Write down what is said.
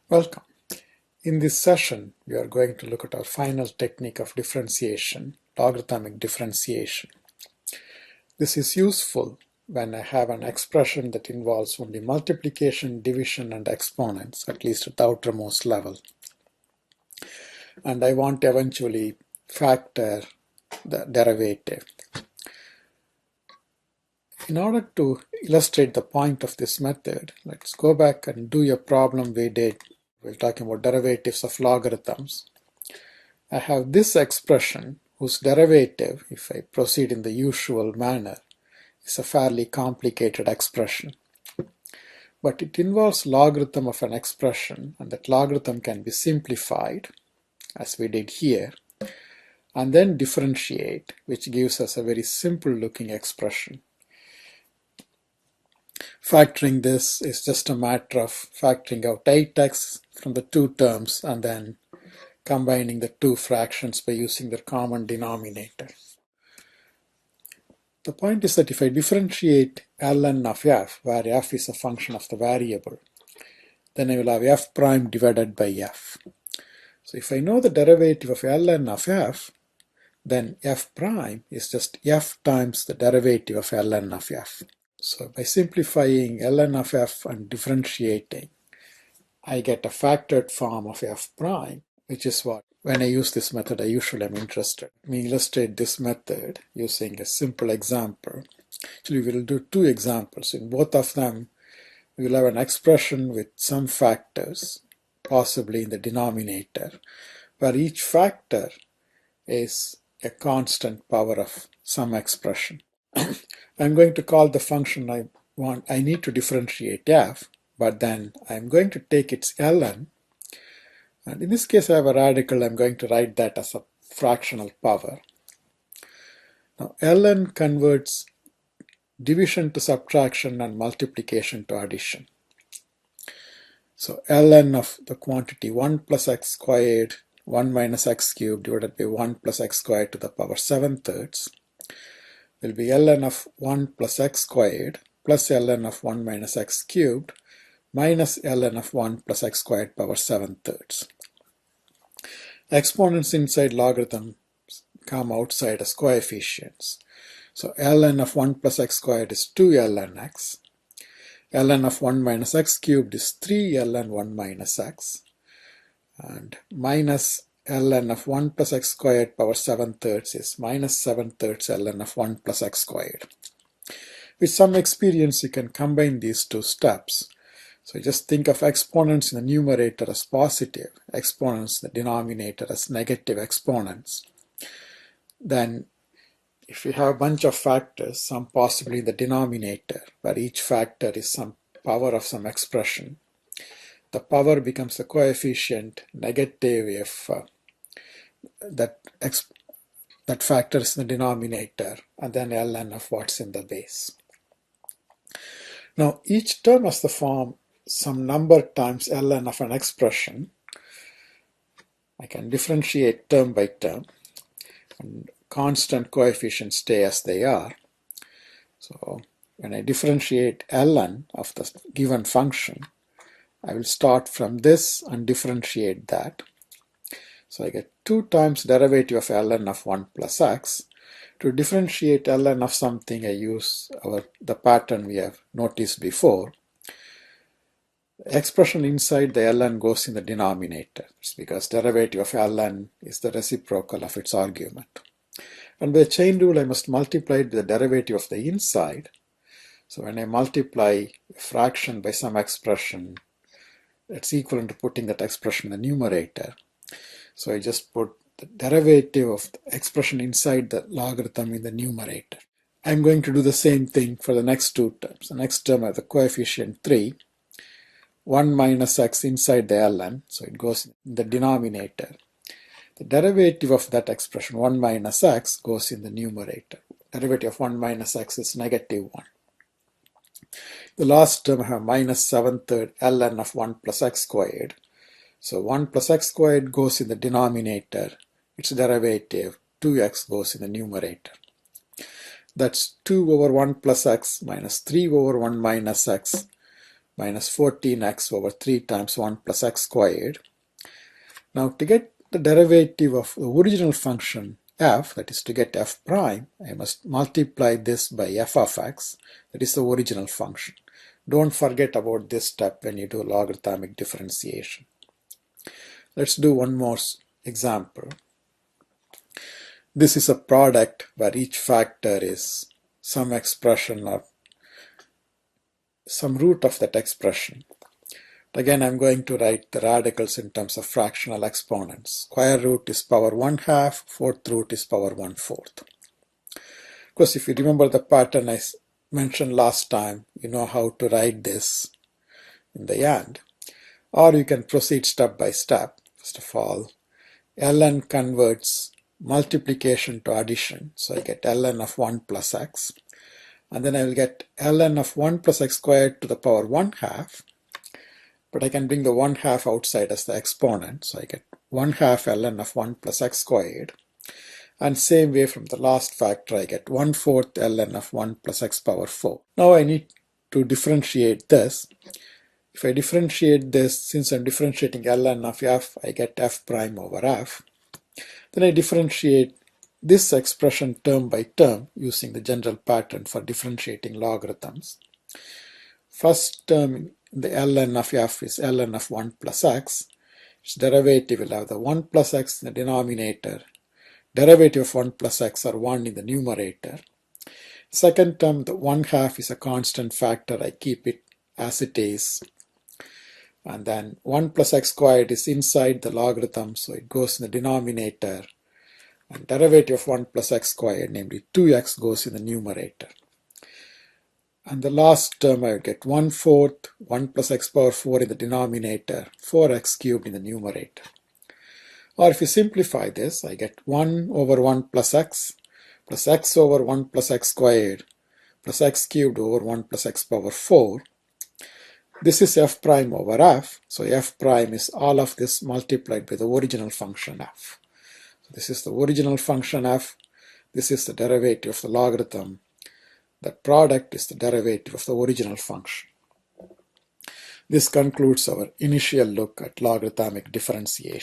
Welcome. In this session, we are going to look at our final technique of differentiation, logarithmic differentiation. This is useful when I have an expression that involves only multiplication, division, and exponents, at least at the outermost level. And I want to eventually factor the derivative. In order to illustrate the point of this method, let's go back and do a problem we did. We're talking about derivatives of logarithms. I have this expression whose derivative, if I proceed in the usual manner, is a fairly complicated expression. But it involves logarithm of an expression, and that logarithm can be simplified, as we did here, and then differentiate, which gives us a very simple looking expression. Factoring this is just a matter of factoring out 8x from the two terms and then combining the two fractions by using their common denominator. The point is that if I differentiate ln of f, where f is a function of the variable, then I will have f prime divided by f. So if I know the derivative of ln of f, then f prime is just f times the derivative of ln of f. So by simplifying ln of f and differentiating, I get a factored form of f prime, which is what, when I use this method, I usually am interested. Let me illustrate this method using a simple example. Actually, we will do two examples. In both of them, we will have an expression with some factors, possibly in the denominator, where each factor is a constant power of some expression. I'm going to call the function I need to differentiate f, but then I'm going to take its ln, and in this case I have a radical. I'm going to write that as a fractional power. Now ln converts division to subtraction and multiplication to addition. So ln of the quantity 1 plus x squared 1 minus x cubed divided by 1 plus x squared to the power 7/3 will be ln of 1 plus x squared plus ln of 1 minus x cubed minus ln of 1 plus x squared power 7/3. Exponents inside logarithm come outside as coefficients. So ln of 1 plus x squared is 2 ln x. Ln of 1 minus x cubed is 3 ln 1 minus x. And minus ln of 1 plus x squared power 7/3 is minus 7/3 ln of 1 plus x squared. With some experience, you can combine these two steps. So just think of exponents in the numerator as positive, exponents in the denominator as negative exponents. Then if you have a bunch of factors, some possibly in the denominator, where each factor is some power of some expression, the power becomes the coefficient negative if that factor is in the denominator, and then ln of what's in the base. Now each term has the form some number times ln of an expression. I can differentiate term by term, and constant coefficients stay as they are. So when I differentiate ln of the given function, I will start from this and differentiate that. So I get 2 times derivative of ln of 1 plus x. To differentiate ln of something, I use the pattern we have noticed before. The expression inside the ln goes in the denominator. It's because derivative of ln is the reciprocal of its argument. And by chain rule, I must multiply it with the derivative of the inside. So when I multiply a fraction by some expression, it's equivalent to putting that expression in the numerator. So I just put the derivative of the expression inside the logarithm in the numerator. I'm going to do the same thing for the next two terms. The next term I have the coefficient 3, 1 minus x inside the ln, so it goes in the denominator. The derivative of that expression, 1 minus x, goes in the numerator. Derivative of 1 minus x is negative 1. The last term I have minus 7/3 ln of 1 plus x squared. So 1 plus x squared goes in the denominator. Its derivative, 2x, goes in the numerator. That's 2 over 1 plus x minus 3 over 1 minus x minus 14x over 3 times 1 plus x squared. Now to get the derivative of the original function f, that is to get f prime, I must multiply this by f of x, that is the original function. Don't forget about this step when you do logarithmic differentiation. Let's do one more example. This is a product where each factor is some expression or some root of that expression. Again, I'm going to write the radicals in terms of fractional exponents. Square root is power 1/2, fourth root is power 1/4. Of course, if you remember the pattern I mentioned last time, you know how to write this in the end. Or you can proceed step by step. First of all, ln converts multiplication to addition. So I get ln of 1 plus x. And then I will get ln of 1 plus x squared to the power 1/2. But I can bring the 1/2 outside as the exponent. So I get 1/2 ln of 1 plus x squared. And same way from the last factor, I get 1/4 ln of 1 plus x power 4. Now I need to differentiate this. If I differentiate this, since I'm differentiating ln of f, I get f prime over f. Then I differentiate this expression term by term using the general pattern for differentiating logarithms. First term in the ln of f is ln of 1 plus x. Its derivative will have the 1 plus x in the denominator. Derivative of 1 plus x are 1 in the numerator. Second term, the 1/2 is a constant factor. I keep it as it is. And then 1 plus x squared is inside the logarithm, so it goes in the denominator. And derivative of 1 plus x squared, namely 2x, goes in the numerator. And the last term I will get 1/4, 1 plus x power 4 in the denominator, 4x cubed in the numerator. Or if you simplify this, I get 1 over 1 plus x over 1 plus x squared plus x cubed over 1 plus x power 4. This is f prime over f, so f prime is all of this multiplied by the original function f. So this is the original function f, this is the derivative of the logarithm, that product is the derivative of the original function. This concludes our initial look at logarithmic differentiation.